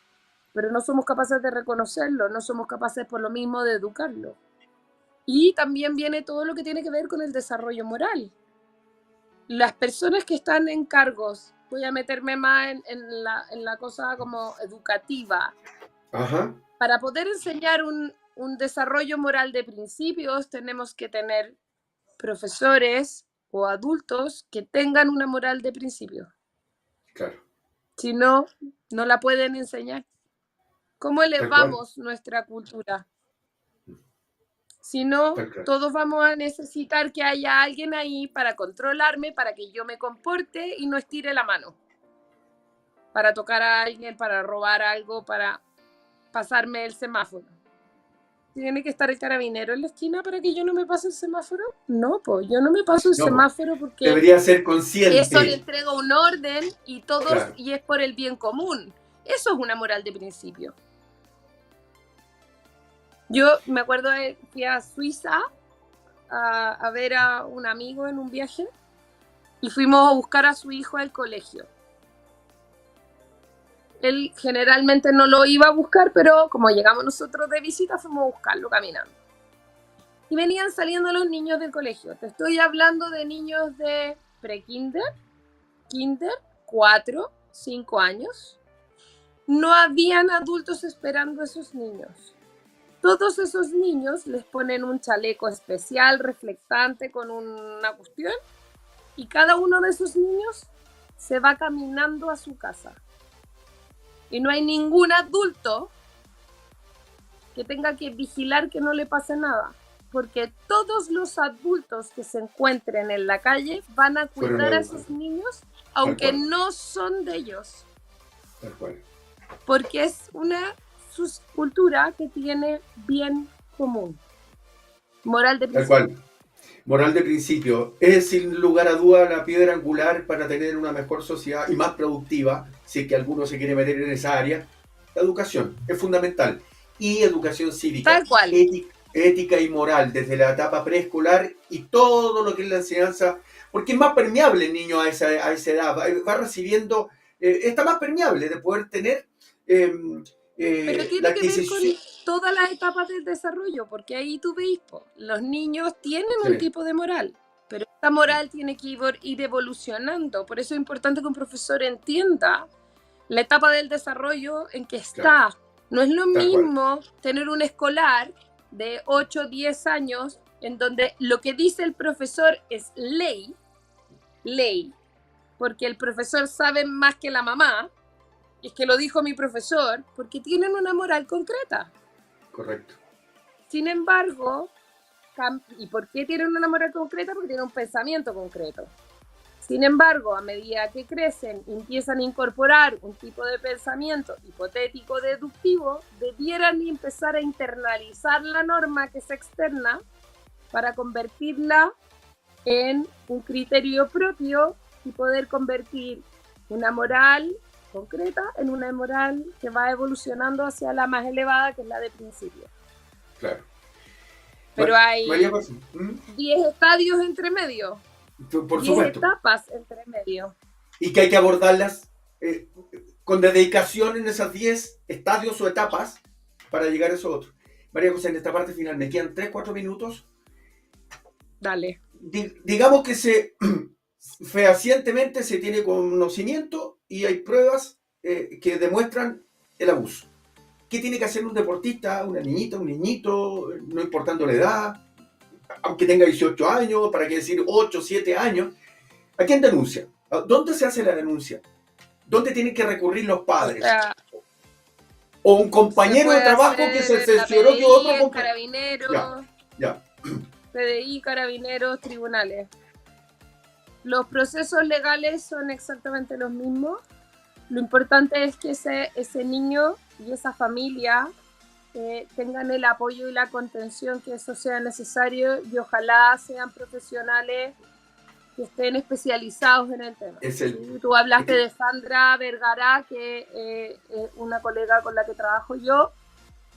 Pero no somos capaces de reconocerlo. No somos capaces por lo mismo de educarlo. Y también viene todo lo que tiene que ver con el desarrollo moral. Las personas que están en cargos, voy a meterme más en la cosa como educativa. Ajá. Para poder enseñar un desarrollo moral de principios, tenemos que tener profesores o adultos que tengan una moral de principios. Claro. Si no, no la pueden enseñar. ¿Cómo elevamos nuestra cultura? Si no, todos vamos a necesitar que haya alguien ahí para controlarme, para que yo me comporte y no estire la mano. Para tocar a alguien, para robar algo, para pasarme el semáforo. ¿Tiene que estar el carabinero en la esquina para que yo no me pase el semáforo? No, pues yo no me paso el semáforo porque debería ser consciente. eso le entrega un orden y todos, Claro. y es por el bien común. Eso es una moral de principio. Yo me acuerdo de fui a Suiza a ver a un amigo en un viaje y fuimos a buscar a su hijo al colegio. Él generalmente no lo iba a buscar, pero como llegamos nosotros de visita, fuimos a buscarlo caminando. Y venían saliendo los niños del colegio. Te estoy hablando de niños de pre-kinder, kinder, 4, 5 años. No habían adultos esperando a esos niños. Todos esos niños les ponen un chaleco especial, reflectante, con una cuestión, y cada uno de esos niños se va caminando a su casa. Y no hay ningún adulto que tenga que vigilar que no le pase nada, porque todos los adultos que se encuentren en la calle van a cuidar a esos niños, aunque no son de ellos. Tal cual. Porque es una cultura que tiene bien común. Moral de principio. Tal cual. Moral de principio. Es sin lugar a duda la piedra angular para tener una mejor sociedad y más productiva, si es que alguno se quiere meter en esa área. La educación es fundamental. Y educación cívica. Tal cual. Ética y moral desde la etapa preescolar y todo lo que es la enseñanza, porque es más permeable el niño a esa edad. Va recibiendo, está más permeable de poder tener pero tiene la que ver adquisición. con todas las etapas del desarrollo, porque ahí tú veis, los niños tienen un tipo de moral, pero esta moral tiene que ir evolucionando. Por eso es importante que un profesor entienda la etapa del desarrollo en que está. Claro. No es lo mismo tener un escolar de 8, 10 años en donde lo que dice el profesor es ley, porque el profesor sabe más que la mamá, y es que lo dijo mi profesor, porque tienen una moral concreta. Correcto. Sin embargo, ¿y por qué tienen una moral concreta? Porque tienen un pensamiento concreto. Sin embargo, a medida que crecen, empiezan a incorporar un tipo de pensamiento hipotético deductivo, debieran empezar a internalizar la norma que es externa para convertirla en un criterio propio y poder convertir una moral concreta en una moral que va evolucionando hacia la más elevada, que es la de principio. Claro. Pero hay María José, 10 estadios entre medio. por 10 supuesto. etapas entre medio. Y que hay que abordarlas con dedicación en esas 10 estadios o etapas para llegar a esos otros. María José, en esta parte final me quedan 3-4 minutos. Dale. Digamos que fehacientemente se tiene conocimiento y hay pruebas que demuestran el abuso. ¿Qué tiene que hacer un deportista, una niñita, un niñito, no importando la edad, aunque tenga 18 años, para qué decir 8, 7 años? ¿A quién denuncia? ¿Dónde se hace la denuncia? ¿Dónde tienen que recurrir los padres? O un compañero de trabajo que se cercioró que otro compañero... Carabineros, Ya. PDI, carabineros, tribunales. Los procesos legales son exactamente los mismos. Lo importante es que ese niño y esa familia tengan el apoyo y la contención que eso sea necesario, y ojalá sean profesionales que estén especializados en el tema. ¿Sí? Tú hablaste de Sandra Vergara, que es una colega con la que trabajo yo.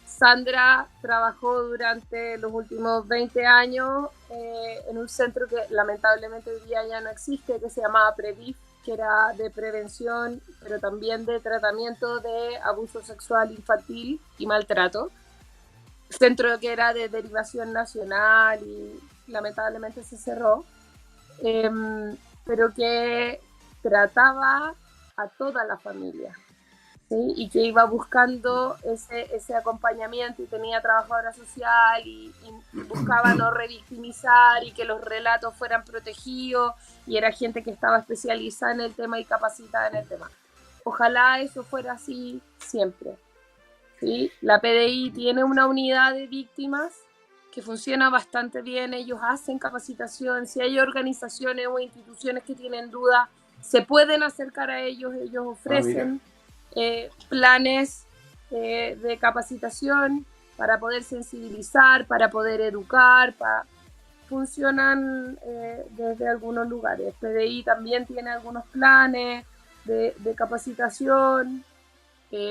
Sandra trabajó durante los últimos 20 años en un centro que lamentablemente hoy día ya no existe, que se llamaba Previv, que era de prevención, pero también de tratamiento de abuso sexual infantil y maltrato. Centro que era de derivación nacional y lamentablemente se cerró, pero que trataba a toda la familia. ¿Sí? Y que iba buscando ese acompañamiento y tenía trabajadora social y buscaba no revictimizar y que los relatos fueran protegidos, y era gente que estaba especializada en el tema y capacitada en el tema. Ojalá eso fuera así siempre. ¿Sí? La PDI tiene una unidad de víctimas que funciona bastante bien, ellos hacen capacitación, si hay organizaciones o instituciones que tienen dudas, se pueden acercar a ellos, ellos ofrecen planes de capacitación para poder sensibilizar, para poder educar, funcionan desde algunos lugares. PDI también tiene algunos planes de capacitación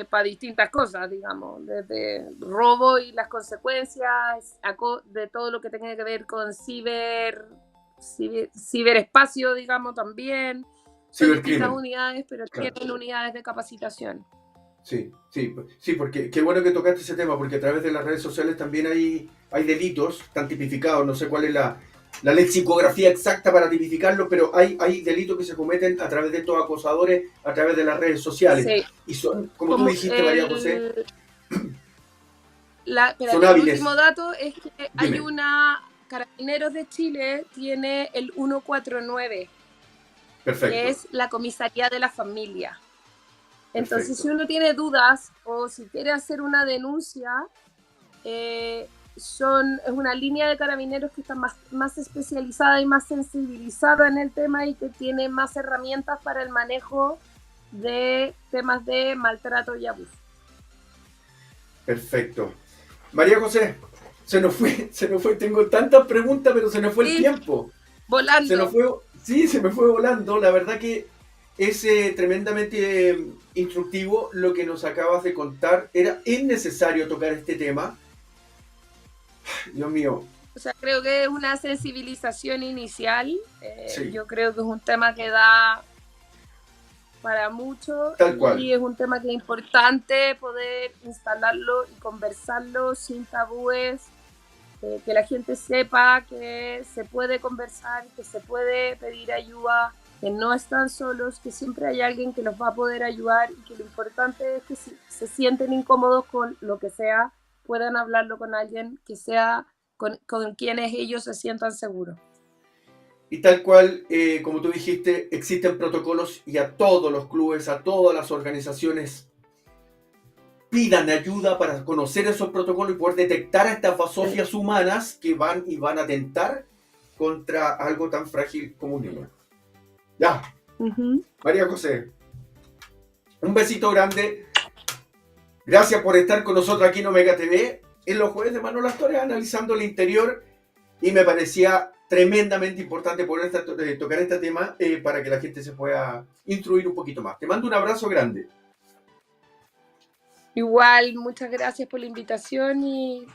para distintas cosas, digamos, desde robo y las consecuencias, de todo lo que tenga que ver con ciberespacio, digamos, también. Son distintas unidades, pero tienen unidades de capacitación. Sí, porque qué bueno que tocaste ese tema, porque a través de las redes sociales también hay delitos, están tipificados, no sé cuál es la lexicografía exacta para tipificarlo, pero hay delitos que se cometen a través de estos acosadores, a través de las redes sociales. Sí. Y son, como tú dijiste, María José, son hábiles. El último dato es que hay Carabineros de Chile tiene el 149. Perfecto. Que es la comisaría de la familia. Entonces, perfecto, si uno tiene dudas o si quiere hacer una denuncia, es una línea de carabineros que está más especializada y más sensibilizada en el tema y que tiene más herramientas para el manejo de temas de maltrato y abuso. Perfecto. María José, se nos fue, tengo tantas preguntas, pero se nos fue el tiempo. Volando. Se me fue volando. La verdad que es tremendamente instructivo lo que nos acabas de contar. Es necesario tocar este tema. Dios mío. O sea, creo que es una sensibilización inicial. Sí. Yo creo que es un tema que da para mucho. Tal cual. Y es un tema que es importante poder instalarlo y conversarlo sin tabúes. Que la gente sepa que se puede conversar, que se puede pedir ayuda, que no están solos, que siempre hay alguien que los va a poder ayudar, y que lo importante es que si se sienten incómodos con lo que sea, puedan hablarlo con alguien que sea con quienes ellos se sientan seguros. Y tal cual, como tú dijiste, existen protocolos y a todos los clubes, a todas las organizaciones, pidan ayuda para conocer esos protocolos y poder detectar a estas basofias humanas que van a atentar contra algo tan frágil como un niño. Ya. María José, un besito grande. Gracias por estar con nosotros aquí en Omega TV, en los jueves de Manolo Astores, analizando el interior. Y me parecía tremendamente importante poder tocar este tema para que la gente se pueda instruir un poquito más. Te mando un abrazo grande. Igual, muchas gracias por la invitación y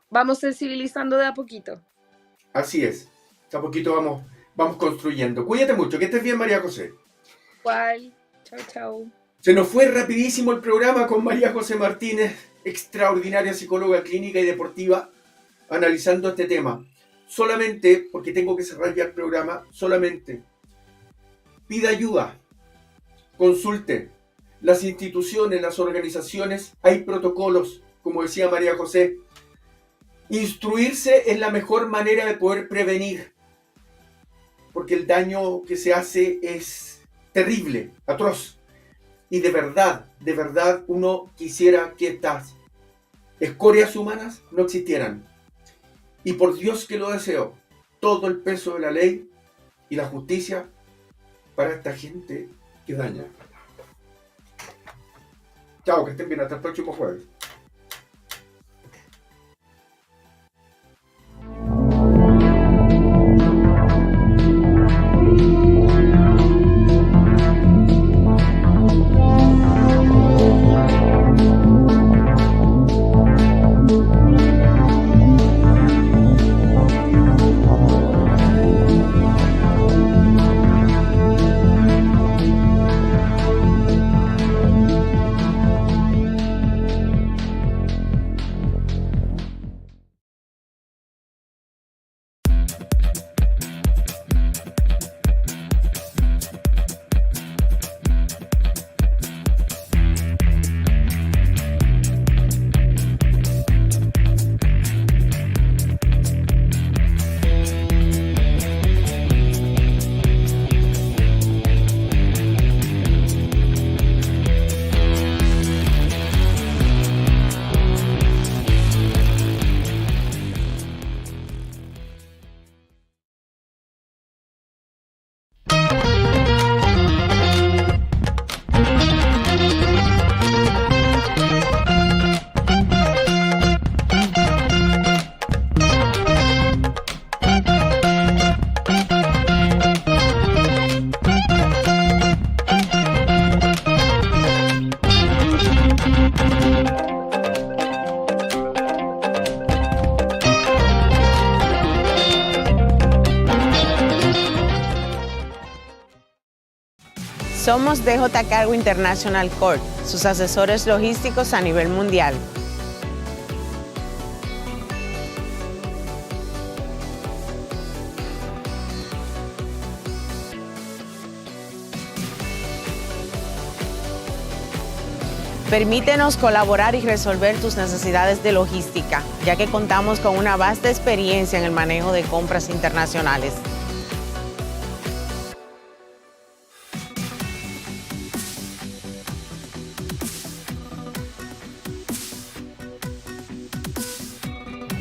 vamos sensibilizando de a poquito. Así es. De a poquito vamos construyendo. Cuídate mucho. Que estés bien, María José. Igual. Chao, chao. Se nos fue rapidísimo el programa con María José Martínez, extraordinaria psicóloga clínica y deportiva, analizando este tema. Solamente, porque tengo que cerrar ya el programa, solamente pida ayuda, consulte. Las instituciones, las organizaciones, hay protocolos, como decía María José. Instruirse es la mejor manera de poder prevenir, porque el daño que se hace es terrible, atroz. Y de verdad, uno quisiera que estas escorias humanas no existieran. Y por Dios que lo deseo, todo el peso de la ley y la justicia para esta gente que daña. Chao, que estén bien, hasta el próximo jueves. Somos DJ Cargo International Corp, sus asesores logísticos a nivel mundial. Permítenos colaborar y resolver tus necesidades de logística, ya que contamos con una vasta experiencia en el manejo de compras internacionales.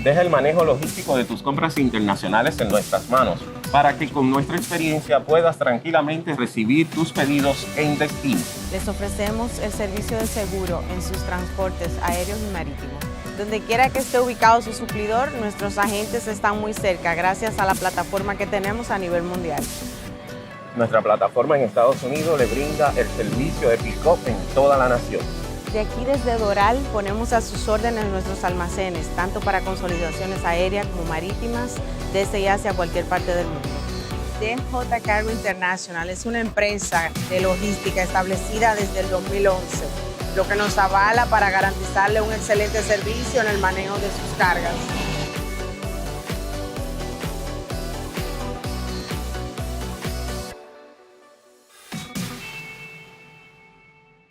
Deja el manejo logístico de tus compras internacionales en nuestras manos para que con nuestra experiencia puedas tranquilamente recibir tus pedidos en destino. Les ofrecemos el servicio de seguro en sus transportes aéreos y marítimos. Donde quiera que esté ubicado su suplidor, nuestros agentes están muy cerca gracias a la plataforma que tenemos a nivel mundial. Nuestra plataforma en Estados Unidos le brinda el servicio de pick-up en toda la nación. De aquí desde Doral ponemos a sus órdenes nuestros almacenes, tanto para consolidaciones aéreas como marítimas, desde y hacia cualquier parte del mundo. DJ Cargo International es una empresa de logística establecida desde el 2011, lo que nos avala para garantizarle un excelente servicio en el manejo de sus cargas.